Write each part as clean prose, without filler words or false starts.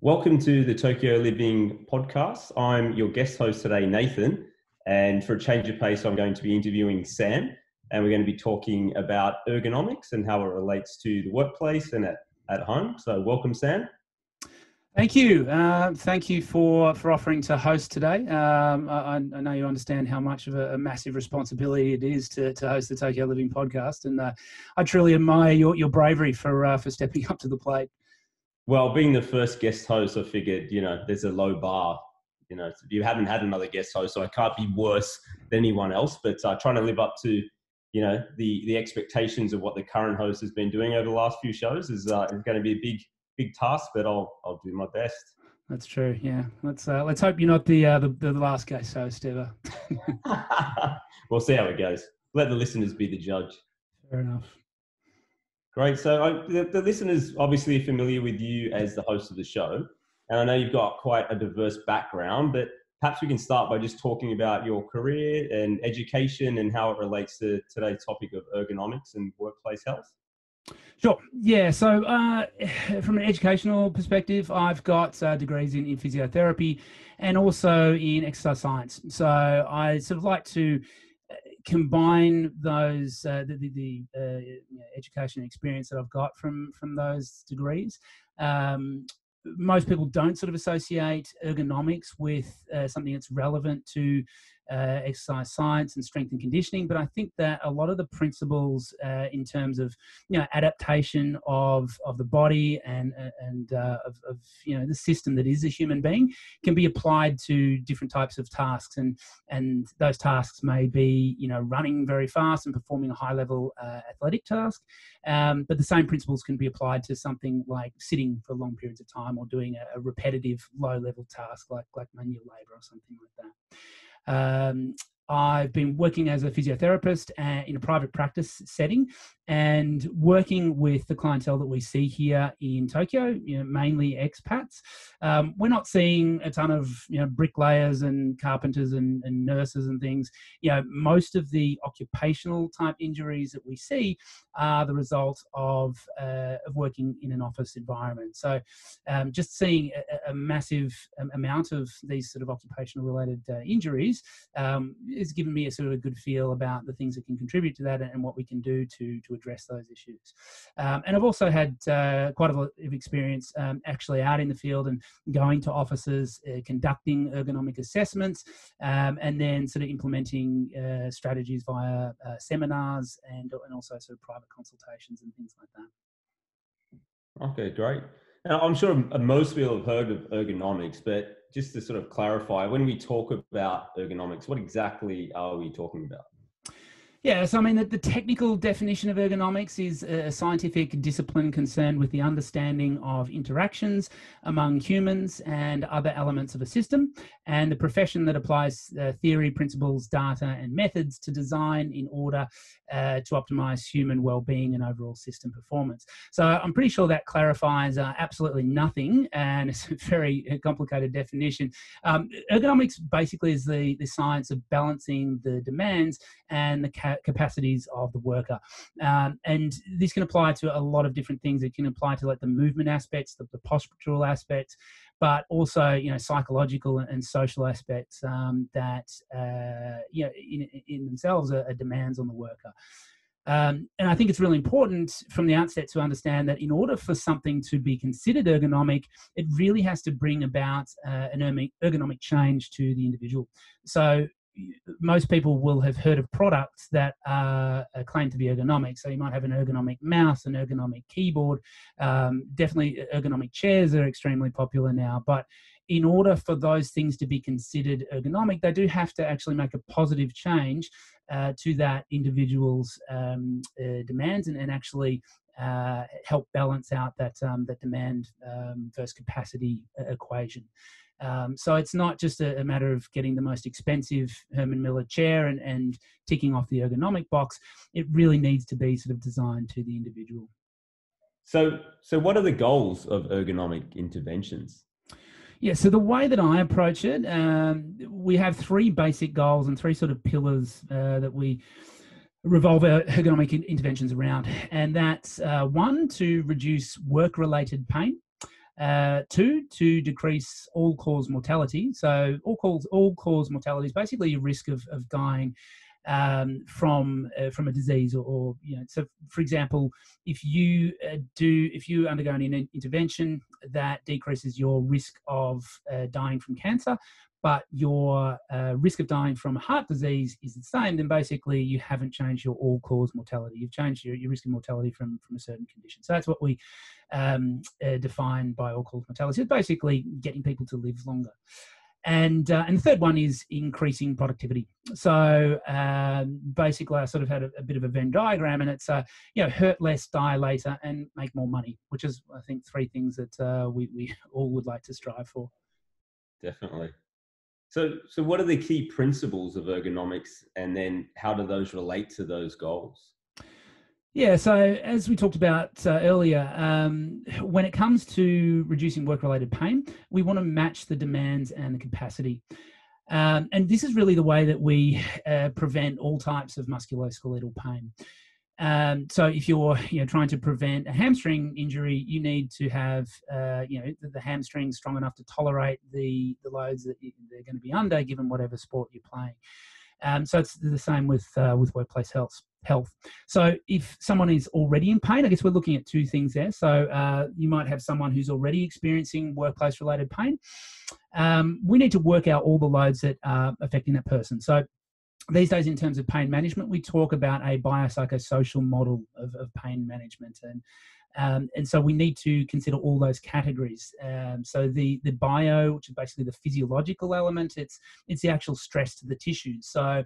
Welcome to the Tokyo Living podcast. I'm your guest host today, Nathan, and for a change of pace, I'm going to be interviewing Sam, and we're going to be talking about ergonomics and how it relates to the workplace and at home. So welcome, Sam. Thank you. Thank you for offering to host today. I know you understand how much of a massive responsibility it is to host the Tokyo Living podcast, and I truly admire your bravery for stepping up to the plate. Well, being the first guest host, I figured, there's a low bar. You haven't had another guest host, so I can't be worse than anyone else. But trying to live up to, the expectations of what the current host has been doing over the last few shows is going to be a big task, but I'll do my best. That's true. Yeah. Let's hope you're not the last guest host ever. We'll see how it goes. Let the listeners be the judge. Fair enough. Great. So the listeners obviously are familiar with you as the host of the show. And I know you've got quite a diverse background, but perhaps we can start by just talking about your career and education and how it relates to today's topic of ergonomics and workplace health. Sure. Yeah. So from an educational perspective, I've got degrees in physiotherapy and also in exercise science. So I sort of like to combine those the education experience that I've got from those degrees. Most people don't sort of associate ergonomics with something that's relevant to exercise science and strength and conditioning, but I think that a lot of the principles in terms of adaptation of the body and of the system that is a human being can be applied to different types of tasks, and those tasks may be running very fast and performing a high level athletic task, but the same principles can be applied to something like sitting for long periods of time or doing a repetitive low level task like manual labor or something like that. I've been working as a physiotherapist in a private practice setting and working with the clientele that we see here in Tokyo, mainly expats. We're not seeing a ton of bricklayers and carpenters and nurses and things. Most of the occupational type injuries that we see are the result of working in an office environment. So just seeing a massive amount of these sort of occupational related injuries has given me a sort of a good feel about the things that can contribute to that and what we can do to address those issues. And I've also had quite a lot of experience actually out in the field and going to offices, conducting ergonomic assessments, and then sort of implementing strategies via seminars and also sort of private consultations and things like that. Okay, great. Now, I'm sure most people have heard of ergonomics, but just to sort of clarify, when we talk about ergonomics, what exactly are we talking about? Yeah, so I mean, the technical definition of ergonomics is a scientific discipline concerned with the understanding of interactions among humans and other elements of a system, and the profession that applies theory, principles, data, and methods to design in order to optimize human well-being and overall system performance. So I'm pretty sure that clarifies absolutely nothing, and it's a very complicated definition. Ergonomics basically is the science of balancing the demands and the capacities of the worker, and this can apply to a lot of different things. It can apply to like the movement aspects, the postural aspects, but also psychological and social aspects that in themselves are demands on the worker. And I think it's really important from the outset to understand that in order for something to be considered ergonomic, it really has to bring about an ergonomic change to the individual. So most people will have heard of products that are claimed to be ergonomic. So you might have an ergonomic mouse, an ergonomic keyboard. Definitely ergonomic chairs are extremely popular now. But in order for those things to be considered ergonomic, they do have to actually make a positive change to that individual's demands and actually help balance out that demand versus capacity equation. So it's not just a matter of getting the most expensive Herman Miller chair and ticking off the ergonomic box. It really needs to be sort of designed to the individual. So what are the goals of ergonomic interventions? Yeah, so the way that I approach it, we have three basic goals and three sort of pillars that we revolve our ergonomic interventions around. And that's one, to reduce work-related pain. Two, to decrease all-cause mortality. So all-cause mortality is basically a risk of dying from a disease, or so for example, if you undergo an intervention that decreases your risk of dying from cancer, but your risk of dying from heart disease is the same, then basically you haven't changed your all-cause mortality. You've changed your risk of mortality from a certain condition. So that's what we define by all-cause mortality. It's basically getting people to live longer. And the third one is increasing productivity. So basically, I sort of had a bit of a Venn diagram, and it's hurt less, die later, and make more money, which is, I think, three things that we all would like to strive for. Definitely. So what are the key principles of ergonomics, and then how do those relate to those goals? Yeah, so as we talked about earlier, when it comes to reducing work-related pain, we want to match the demands and the capacity. And this is really the way that we prevent all types of musculoskeletal pain. So if you're trying to prevent a hamstring injury, you need to have the hamstring strong enough to tolerate the loads that they're going to be under, given whatever sport you're playing. So it's the same with workplace health. So if someone is already in pain, I guess we're looking at two things there. So you might have someone who's already experiencing workplace-related pain. We need to work out all the loads that are affecting that person. So these days, in terms of pain management, we talk about a biopsychosocial model of pain management. And so we need to consider all those categories. So the bio, which is basically the physiological element, it's the actual stress to the tissues. So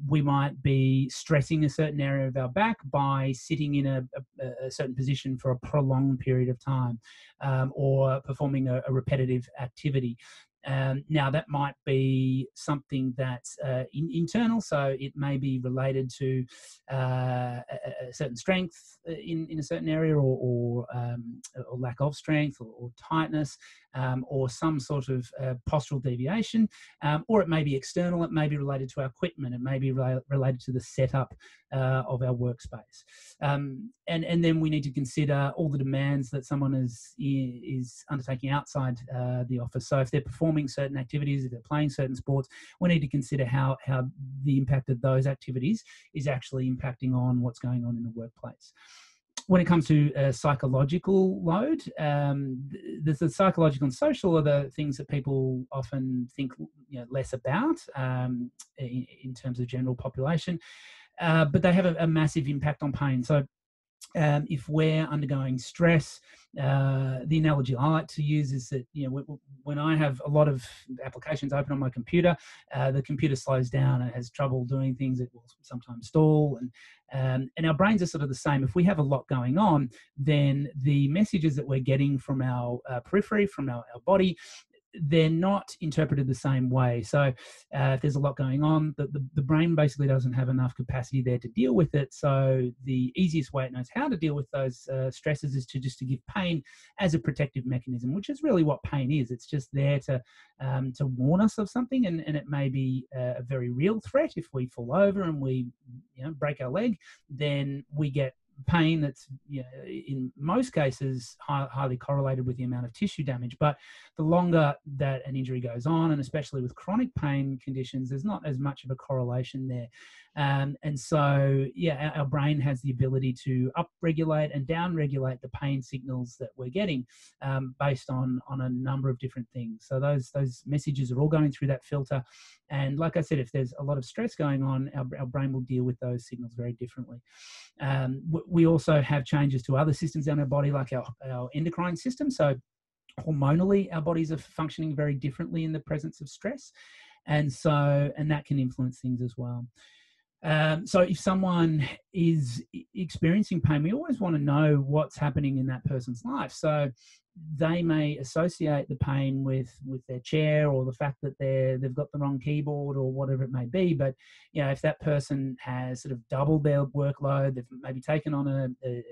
we might be stressing a certain area of our back by sitting in a certain position for a prolonged period of time, or performing a repetitive activity. Now that might be something that's internal, so it may be related to a certain strength in a certain area, or lack of strength, or tightness, or some sort of postural deviation, or it may be external. It may be related to our equipment. It may be related to the setup of our workspace, and then we need to consider all the demands that someone is undertaking outside the office. So if they're performing certain activities, if they're playing certain sports, we need to consider how the impact of those activities is actually impacting on what's going on in the workplace. When it comes to psychological load, the psychological and social are the things that people often think less about in terms of general population, but they have a massive impact on pain. So if we're undergoing stress, the analogy I like to use is that when I have a lot of applications open on my computer, the computer slows down and has trouble doing things. It will sometimes stall, and our brains are sort of the same. If we have a lot going on, then the messages that we're getting from our periphery, from our body, they're not interpreted the same way. So if there's a lot going on, the brain basically doesn't have enough capacity there to deal with it. So the easiest way it knows how to deal with those stresses is to give pain as a protective mechanism, which is really what pain is. It's just there to warn us of something, and it may be a very real threat. If we fall over and we break our leg, then we get pain that's in most cases highly correlated with the amount of tissue damage. But the longer that an injury goes on, and especially with chronic pain conditions, there's not as much of a correlation there. And so our brain has the ability to upregulate and downregulate the pain signals that we're getting based on a number of different things. So those messages are all going through that filter, and like I said, if there's a lot of stress going on, our brain will deal with those signals very differently. We also have changes to other systems in our body, like our endocrine system. So hormonally, our bodies are functioning very differently in the presence of stress, and that can influence things as well. So if someone is experiencing pain, we always want to know what's happening in that person's life. So they may associate the pain with their chair, or the fact that they've got the wrong keyboard, or whatever it may be. But if that person has sort of doubled their workload, they've maybe taken on a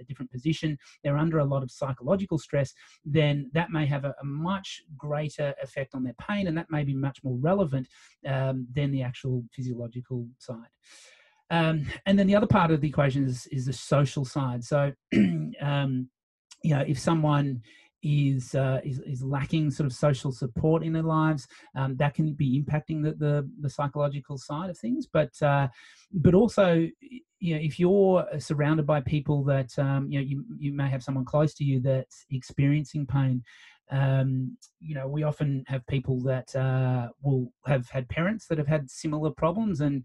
different position, they're under a lot of psychological stress, then that may have a much greater effect on their pain, and that may be much more relevant than the actual physiological side. And then the other part of the equation is the social side. So, if someone is lacking sort of social support in their lives, that can be impacting the psychological side of things. But also, if you're surrounded by people that you may have someone close to you that's experiencing pain. We often have people that will have had parents that have had similar problems, and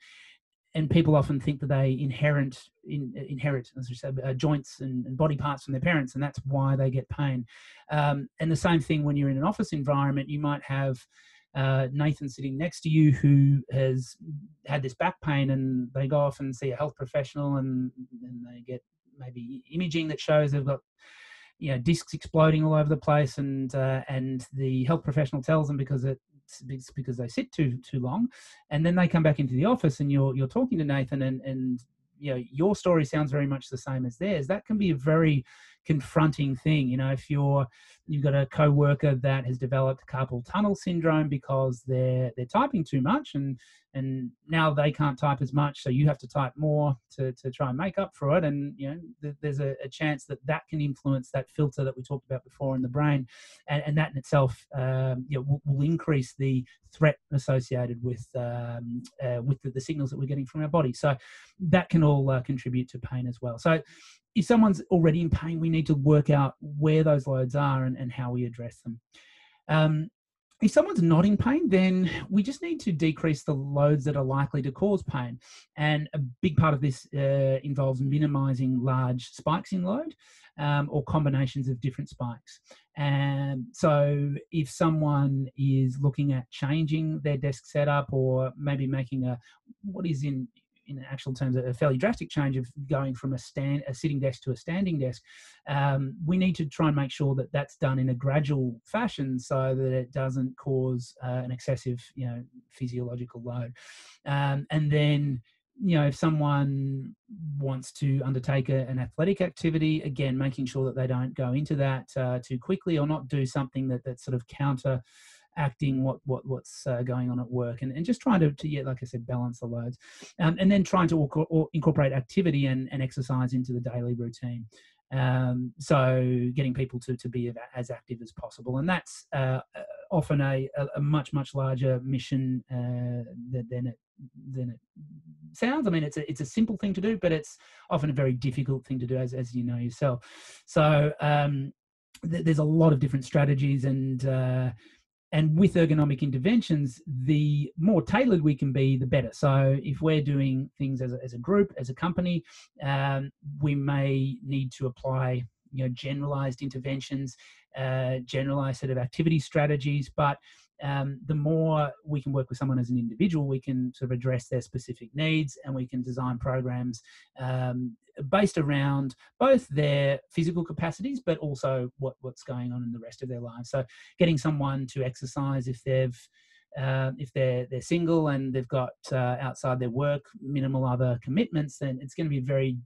people often think that they inherit, as we said, joints and body parts from their parents, and that's why they get pain. And the same thing when you're in an office environment, you might have Nathan sitting next to you who has had this back pain, and they go off and see a health professional, and they get maybe imaging that shows they've got discs exploding all over the place, and the health professional tells them because they sit too long, and then they come back into the office and you're talking to Nathan, and your story sounds very much the same as theirs. That can be a very confronting thing. If you've got a co-worker that has developed carpal tunnel syndrome because they're typing too much, and now they can't type as much, so you have to type more to try and make up for it. And there's a chance that can influence that filter that we talked about before in the brain, and that in itself will increase the threat associated with the signals that we're getting from our body. So that can all contribute to pain as well. So if someone's already in pain, we need to work out where those loads are and how we address them. If someone's not in pain, then we just need to decrease the loads that are likely to cause pain. And a big part of this involves minimizing large spikes in load or combinations of different spikes. And so if someone is looking at changing their desk setup, or maybe making what is in actual terms a fairly drastic change of going from a sitting desk to a standing desk, we need to try and make sure that that's done in a gradual fashion so that it doesn't cause an excessive physiological load. And then if someone wants to undertake an athletic activity, again, making sure that they don't go into that too quickly, or not do something that's sort of counteracting what's going on at work, and just trying to like I said, balance the loads, and then trying to incorporate activity and exercise into the daily routine. So getting people to be as active as possible, and that's often a much larger mission than it sounds. I mean, it's a simple thing to do, but it's often a very difficult thing to do, as you know yourself. So there's a lot of different strategies, and with ergonomic interventions, the more tailored we can be, the better. So if we're doing things as a group, as a company, we may need to apply generalized interventions, generalized set of activity strategies. But the more we can work with someone as an individual, we can sort of address their specific needs, and we can design programs based around both their physical capacities, but also what's going on in the rest of their lives. So getting someone to exercise if they're single and they've got outside their work minimal other commitments, then it's going to be a very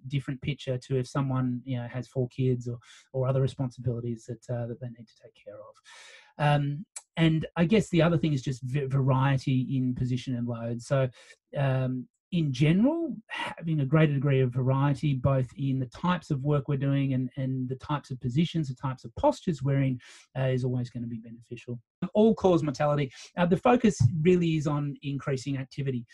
different picture to if someone has 4 kids or other responsibilities that they need to take care of. And I guess the other thing is just variety in position and load. So in general, having a greater degree of variety, both in the types of work we're doing and the types of positions, the types of postures we're in, is always going to be beneficial. All-cause mortality, the focus really is on increasing activity.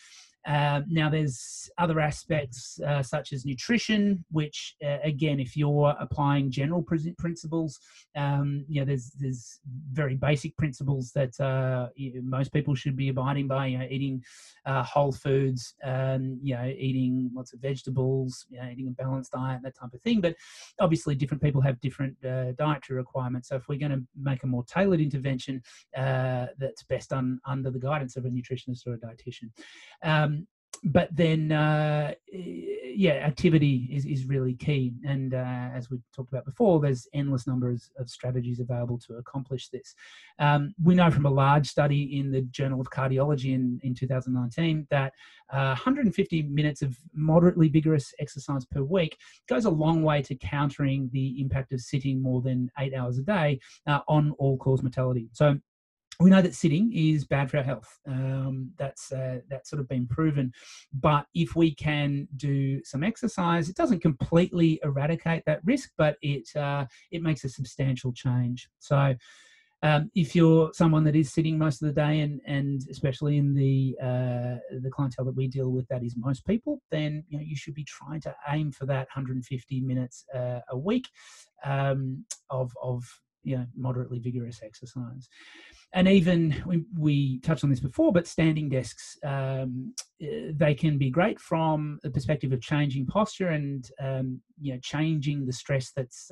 Now, there's other aspects such as nutrition, which, again, if you're applying general principles, there's very basic principles that most people should be abiding by. Eating whole foods, eating lots of vegetables, eating a balanced diet, that type of thing. But obviously, different people have different dietary requirements. So if we're going to make a more tailored intervention, that's best done under the guidance of a nutritionist or a dietitian. But then, activity is really key. And as we talked about before, there's endless numbers of strategies available to accomplish this. We know from a large study in the Journal of Cardiology in 2019 that 150 minutes of moderately vigorous exercise per week goes a long way to countering the impact of sitting more than 8 hours a day on all-cause mortality. So we know that sitting is bad for our health. That's sort of been proven. But if we can do some exercise, it doesn't completely eradicate that risk, but it makes a substantial change. So if you're someone that is sitting most of the day, and especially in the clientele that we deal with, that is most people, then you should be trying to aim for that 150 minutes a week of moderately vigorous exercise. And even we touched on this before, but standing desks, they can be great from the perspective of changing posture and changing the stress that's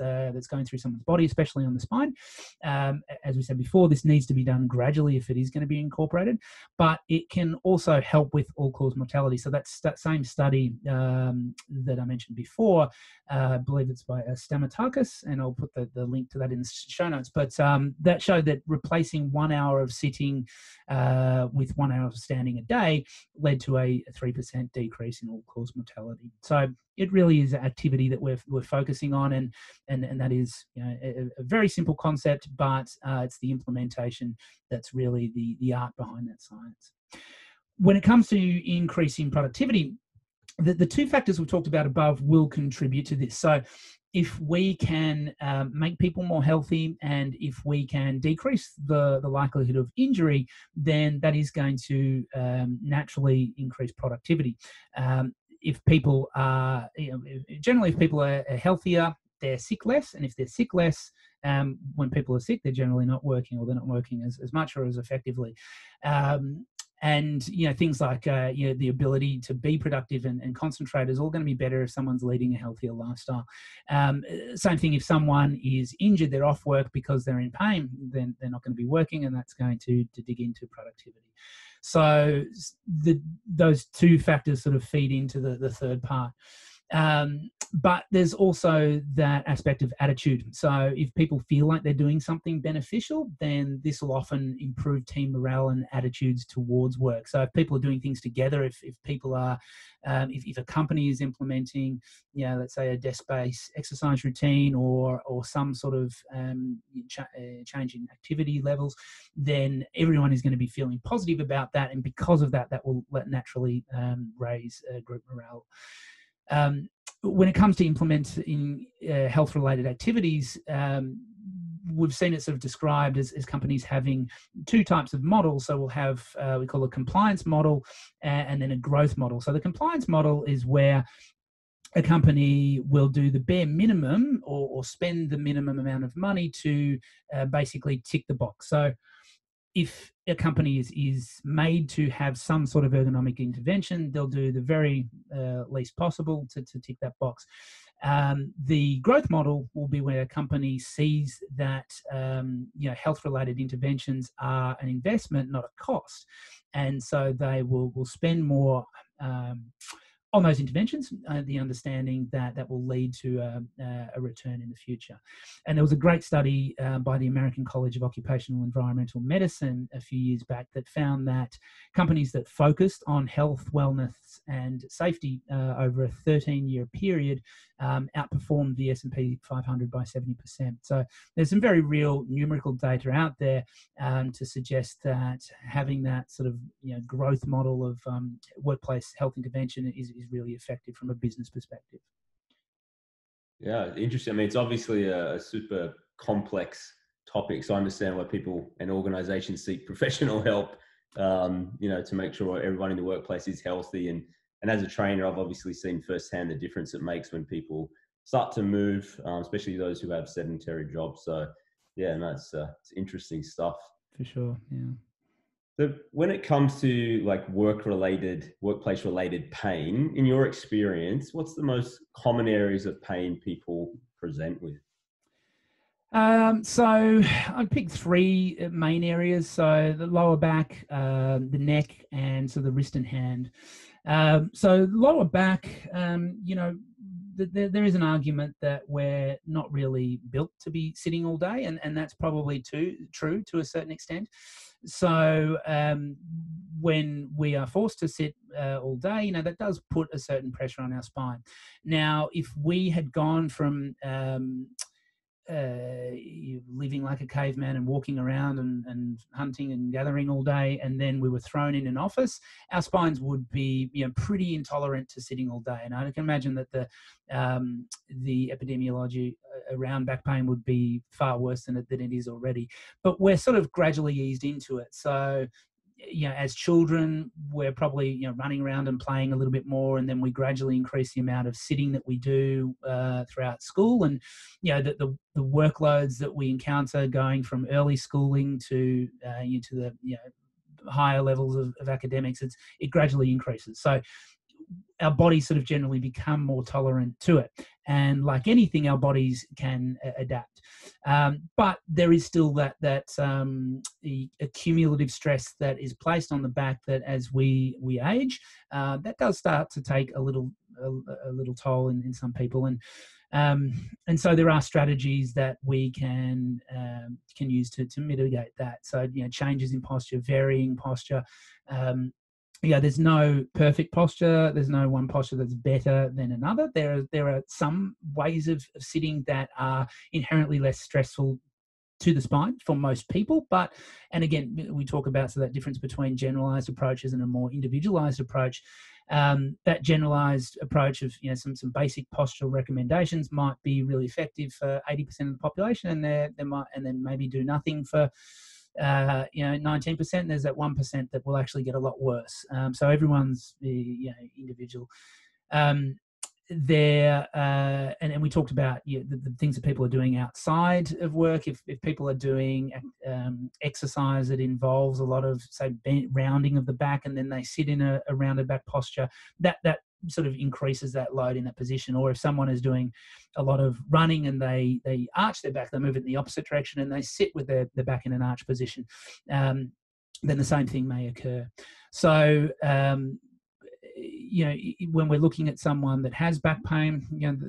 going through someone's body, especially on the spine. As we said before, this needs to be done gradually if it is going to be incorporated, but it can also help with all-cause mortality. So that's that same study that I mentioned before. I believe it's by Stamatakis, and I'll put the link to that in the show notes. But that showed that replacing 1 hour of sitting with 1 hour of standing a day led to a 3% decrease in all-cause mortality. So it really is an activity that we're focusing on, and that is a very simple concept, but it's the implementation that's really the art behind that science. When it comes to increasing productivity, the two factors we've talked about above will contribute to this. So if we can make people more healthy, and if we can decrease the likelihood of injury, then that is going to naturally increase productivity. If people are, generally, if people are healthier, they're sick less, and if they're sick less, when people are sick, they're generally not working, or they're not working as much or as effectively. And things like the ability to be productive and concentrate is all going to be better if someone's leading a healthier lifestyle. Same thing if someone is injured, they're off work because they're in pain, then they're not going to be working, and that's going to dig into productivity. So those two factors sort of feed into the third part. But there's also that aspect of attitude. So if people feel like they're doing something beneficial, then this will often improve team morale and attitudes towards work. So if people are doing things together, if people are, if a company is implementing, let's say a desk-based exercise routine or some sort of change in activity levels, then everyone is going to be feeling positive about that, and because of that, that will naturally raise group morale. When it comes to implementing health-related activities, we've seen it sort of described as companies having two types of models. So we'll have, we call a compliance model and then a growth model. So the compliance model is where a company will do the bare minimum or spend the minimum amount of money to basically tick the box. So if a company is made to have some sort of ergonomic intervention, they'll do the very least possible to tick that box. The growth model will be where a company sees that health-related interventions are an investment, not a cost, and so they will spend more on those interventions, the understanding that will lead to a return in the future. And there was a great study by the American College of Occupational and Environmental Medicine a few years back that found that companies that focused on health, wellness, and safety over a 13-year period outperformed the S&P 500 by 70%. So there's some very real numerical data out there to suggest that having that sort of growth model of workplace health intervention is really effective from a business perspective. Yeah, interesting. I mean, it's obviously a super complex topic, so I understand why people and organizations seek professional help, to make sure everyone in the workplace is healthy. And as a trainer, I've obviously seen firsthand the difference it makes when people start to move, especially those who have sedentary jobs. So yeah, no, it's interesting stuff. For sure, yeah. So when it comes to like workplace related pain, in your experience, what's the most common areas of pain people present with? So I'd pick three main areas. So the lower back, the neck, and so the wrist and hand. So lower back, there is an argument that we're not really built to be sitting all day, and that's probably true to a certain extent. So when we are forced to sit all day, that does put a certain pressure on our spine. Now, if we had gone from living like a caveman and walking around and hunting and gathering all day, and then we were thrown in an office, our spines would be pretty intolerant to sitting all day. And I can imagine that the epidemiology around back pain would be far worse than it is already. But we're sort of gradually eased into it. So as children, we're probably running around and playing a little bit more, and then we gradually increase the amount of sitting that we do throughout school. And the workloads that we encounter going from early schooling to into the higher levels of academics, it gradually increases. So our bodies sort of generally become more tolerant to it. And like anything, our bodies can adapt. But there is still that cumulative stress that is placed on the back that as we age, that does start to take a little toll in some people. And so there are strategies that we can use to mitigate that. So, changes in posture, varying posture, there's no perfect posture. There's no one posture that's better than another. There are some ways of sitting that are inherently less stressful to the spine for most people. And again, we talk about that difference between generalized approaches and a more individualized approach. That generalized approach of some basic postural recommendations might be really effective for 80% of the population, and then maybe do nothing for 19%. There's that 1% that will actually get a lot worse. So everyone's individual. And we talked about the things that people are doing outside of work. If people are doing exercise that involves a lot of, say, rounding of the back, and then they sit in a rounded back posture, that sort of increases that load in that position. Or if someone is doing a lot of running and they arch their back, they move it in the opposite direction and they sit with their back in an arch position, then the same thing may occur. So when we're looking at someone that has back pain,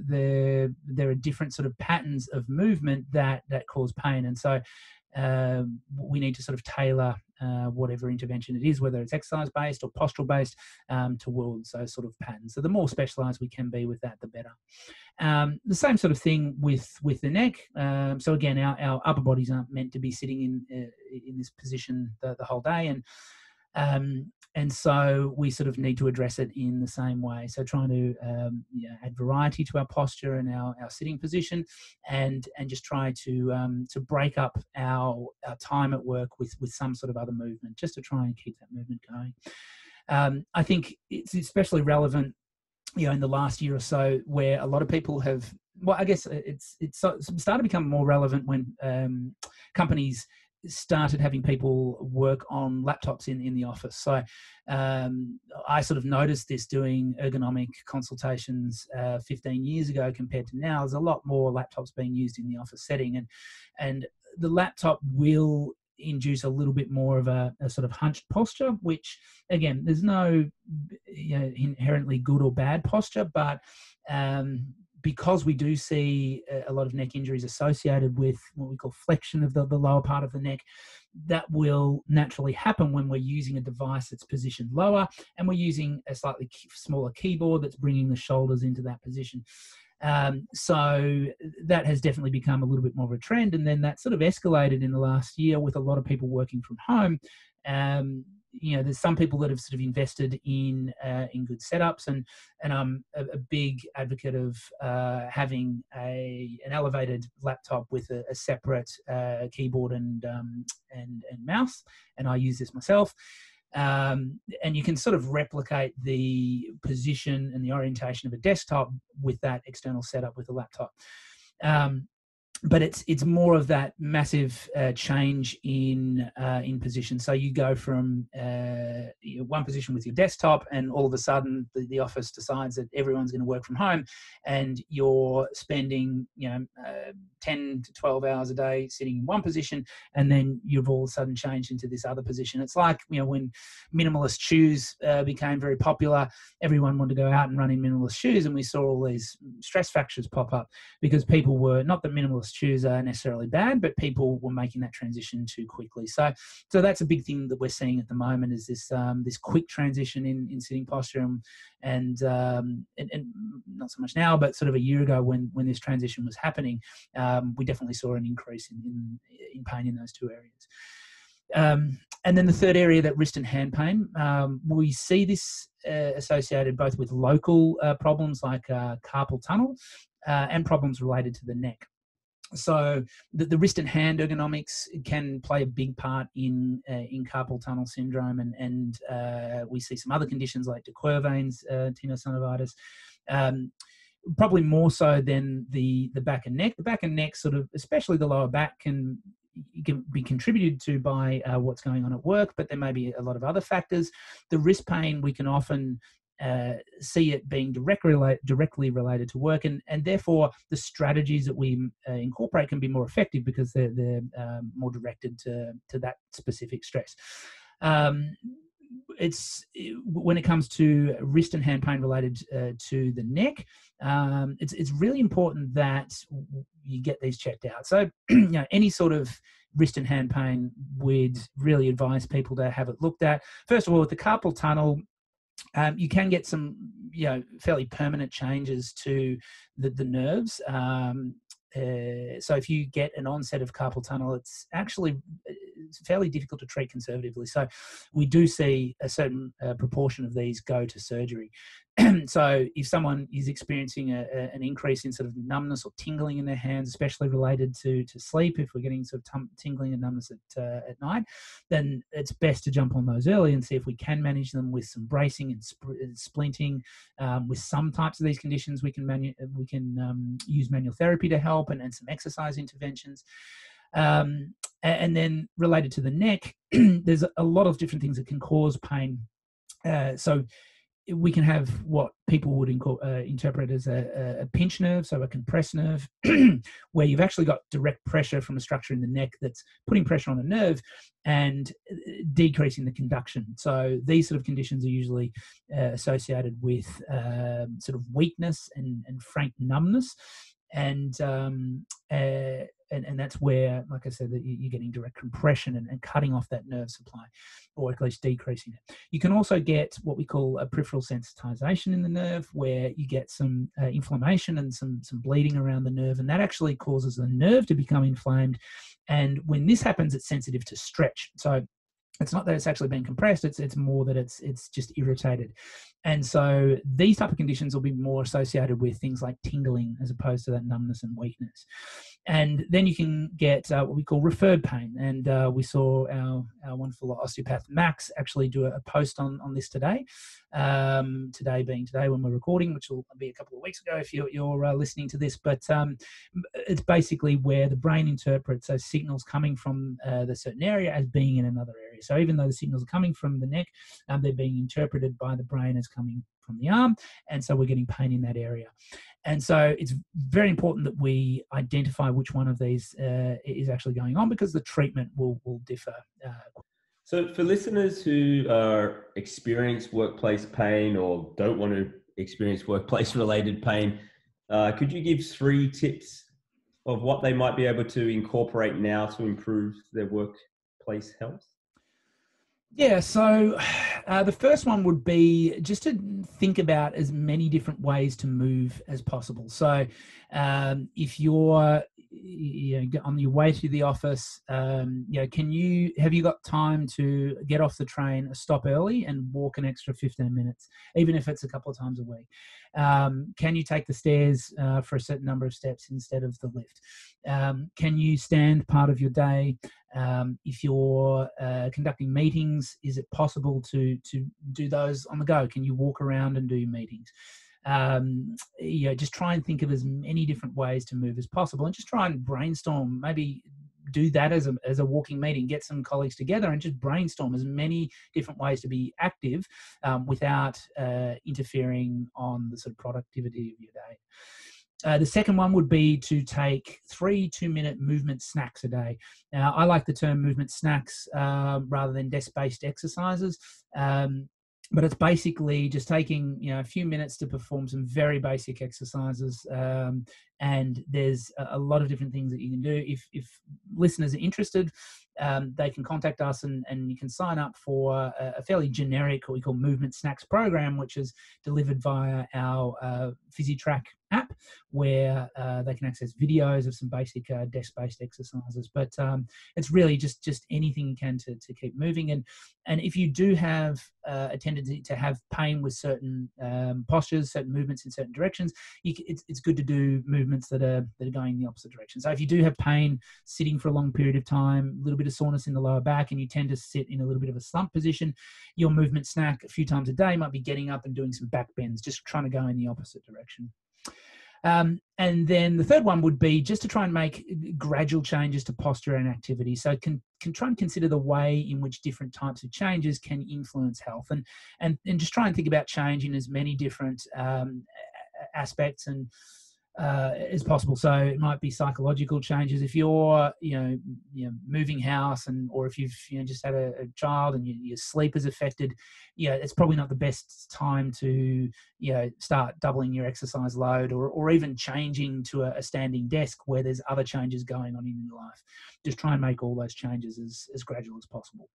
there are different sort of patterns of movement that cause pain. And so we need to sort of tailor whatever intervention it is, whether it's exercise-based or postural-based, towards those sort of patterns. So the more specialised we can be with that, the better. The same sort of thing with the neck. So again, our upper bodies aren't meant to be sitting in this position the whole day, and so we sort of need to address it in the same way. So trying to add variety to our posture and our sitting position, and just try to break up our time at work with some sort of other movement, just to try and keep that movement going. I think it's especially relevant, in the last year or so, where a lot of people have. Well, I guess it's started to become more relevant when companies started having people work on laptops in the office. So I sort of noticed this doing ergonomic consultations 15 years ago compared to now. There's a lot more laptops being used in the office setting, and the laptop will induce a little bit more of a sort of hunched posture, which again, there's no inherently good or bad posture, but because we do see a lot of neck injuries associated with what we call flexion of the lower part of the neck, that will naturally happen when we're using a device that's positioned lower, and we're using a slightly smaller keyboard that's bringing the shoulders into that position. So that has definitely become a little bit more of a trend, and then that sort of escalated in the last year with a lot of people working from home. There's some people that have sort of invested in good setups, and I'm a big advocate of having an elevated laptop with a separate keyboard and mouse, and I use this myself. And you can sort of replicate the position and the orientation of a desktop with that external setup with a laptop. But it's more of that massive change in position. So you go from one position with your desktop, and all of a sudden the office decides that everyone's going to work from home, and you're spending 10 to 12 hours a day sitting in one position, and then you've all of a sudden changed into this other position. It's like when minimalist shoes became very popular, everyone wanted to go out and run in minimalist shoes, and we saw all these stress fractures pop up because people were, not that minimalist shoes are necessarily bad, but people were making that transition too quickly. So that's a big thing that we're seeing at the moment, is this this quick transition in sitting posture, and not so much now, but sort of a year ago when this transition was happening, we definitely saw an increase in pain in those two areas. And then the third area, that wrist and hand pain, we see this associated both with local problems like carpal tunnel and problems related to the neck. So the wrist and hand ergonomics can play a big part in carpal tunnel syndrome, and we see some other conditions like de Quervain's tenosynovitis, probably more so than the back and neck. The back and neck, sort of, especially the lower back, can be contributed to by what's going on at work, but there may be a lot of other factors. The wrist pain, we can often see it being directly related to work, and therefore the strategies that we incorporate can be more effective because they're more directed to that specific stress. When it comes to wrist and hand pain related to the neck, it's really important that you get these checked out. So any sort of wrist and hand pain, we'd really advise people to have it looked at. First of all, with the carpal tunnel, you can get some fairly permanent changes to the nerves. So if you get an onset of carpal tunnel, it's fairly difficult to treat conservatively. So we do see a certain proportion of these go to surgery. So if someone is experiencing an increase in sort of numbness or tingling in their hands, especially related to sleep, if we're getting sort of tingling and numbness at night, then it's best to jump on those early and see if we can manage them with some bracing and splinting. With some types of these conditions, we can use manual therapy to help, and some exercise interventions. And then related to the neck, there's a lot of different things that can cause pain. So we can have what people would interpret as a pinch nerve, so a compressed nerve, where you've actually got direct pressure from a structure in the neck that's putting pressure on the nerve and decreasing the conduction. So these sort of conditions are usually associated with sort of weakness and frank numbness. And that's where, like I said, that you're getting direct compression and cutting off that nerve supply, or at least decreasing it. You can also get what we call a peripheral sensitization in the nerve, where you get some inflammation and some bleeding around the nerve, and that actually causes the nerve to become inflamed. And when this happens, it's sensitive to stretch. So it's not that it's actually being compressed, it's more that it's just irritated. And so these type of conditions will be more associated with things like tingling as opposed to that numbness and weakness. And then you can get what we call referred pain. And we saw our wonderful osteopath Max actually do a post on this today. Today being today when we're recording, which will be a couple of weeks ago if you're listening to this. But it's basically where the brain interprets those signals coming from the certain area as being in another area. So even though the signals are coming from the neck, they're being interpreted by the brain as coming from the arm, and so we're getting pain in that area. And so it's very important that we identify which one of these is actually going on, because the treatment will differ. So for listeners who are experience workplace pain or don't want to experience workplace related pain, could you give 3 tips of what they might be able to incorporate now to improve their workplace health? Yeah, so the first one would be just to think about as many different ways to move as possible. So if you're on your way to the office, have you got time to get off the train, stop early and walk an extra 15 minutes, even if it's a couple of times a week? Can you take the stairs for a certain number of steps instead of the lift? Can you stand part of your day? If you're conducting meetings, is it possible to do those on the go? Can you walk around and do your meetings? Just try and think of as many different ways to move as possible, and just try and brainstorm. Maybe do that as a walking meeting. Get some colleagues together and just brainstorm as many different ways to be active without interfering on the sort of productivity of your day. The second one would be to take 3 2-minute movement snacks a day. Now, I like the term movement snacks rather than desk-based exercises. But it's basically just taking, a few minutes to perform some very basic exercises. And there's a lot of different things that you can do. If listeners are interested, they can contact us, and you can sign up for a fairly generic, what we call movement snacks program, which is delivered via our PhysiTrack app, where they can access videos of some basic desk-based exercises. But it's really just anything you can to keep moving. And if you do have a tendency to have pain with certain postures, certain movements in certain directions, it's good to do movements that are going in the opposite direction. So if you do have pain sitting for a long period of time, a little bit of soreness in the lower back, and you tend to sit in a little bit of a slump position, your movement snack a few times a day might be getting up and doing some back bends, just trying to go in the opposite direction. And then the third one would be just to try and make gradual changes to posture and activity. So can try and consider the way in which different types of changes can influence health, and just try and think about change in as many different aspects and as possible. So it might be psychological changes if you're moving house, or if you've just had a child and your sleep is affected. It's probably not the best time to start doubling your exercise load, or even changing to a standing desk where there's other changes going on in your life. Just try and make all those changes as gradual as possible.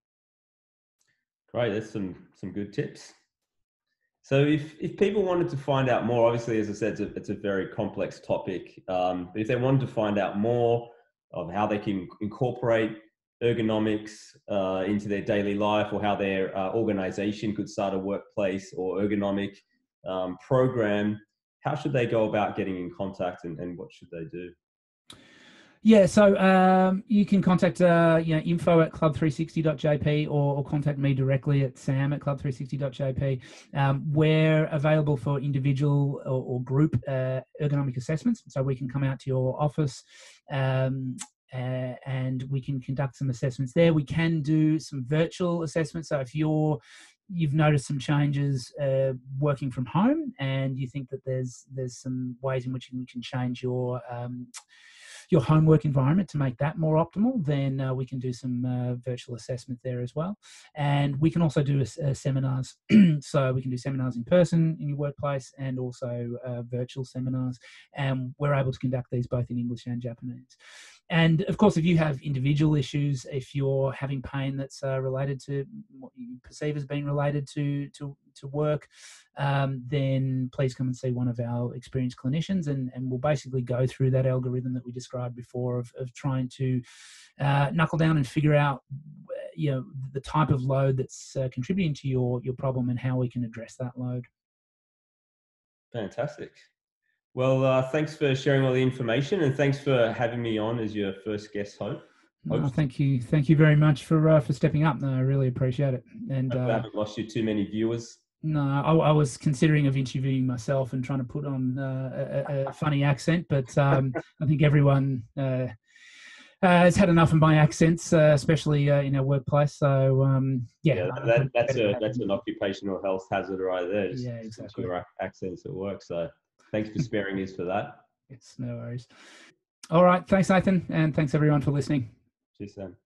Great, that's some good tips. So if people wanted to find out more, obviously, as I said, it's a very complex topic. But if they wanted to find out more of how they can incorporate ergonomics into their daily life, or how their organization could start a workplace or ergonomic program, how should they go about getting in contact, and what should they do? Yeah, so you can contact info@club360.jp, or contact me directly at sam@club360.jp. We're available for individual or group ergonomic assessments, so we can come out to your office and we can conduct some assessments there. We can do some virtual assessments. So if you've noticed some changes working from home, and you think that there's some ways in which you can change your home work environment to make that more optimal, then we can do some virtual assessment there as well. And we can also do seminars. So we can do seminars in person in your workplace, and also virtual seminars. And we're able to conduct these both in English and Japanese. And of course, if you have individual issues, if you're having pain that's related to what you perceive as being related to work, then please come and see one of our experienced clinicians, and we'll basically go through that algorithm that we described before of trying to knuckle down and figure out the type of load that's contributing to your problem, and how we can address that load. Fantastic. Well, thanks for sharing all the information, and thanks for having me on as your first guest host. No, thank you very much for stepping up. No, I really appreciate it. And I haven't lost you too many viewers. No, I was considering of interviewing myself and trying to put on a funny accent, but I think everyone has had enough of my accents, especially in our workplace. So that's an occupational health hazard right there. Yeah, exactly. Your accents at work. So thanks for sparing us for that. Yes, no worries. All right, thanks, Nathan, and thanks everyone for listening. Cheers, Sam.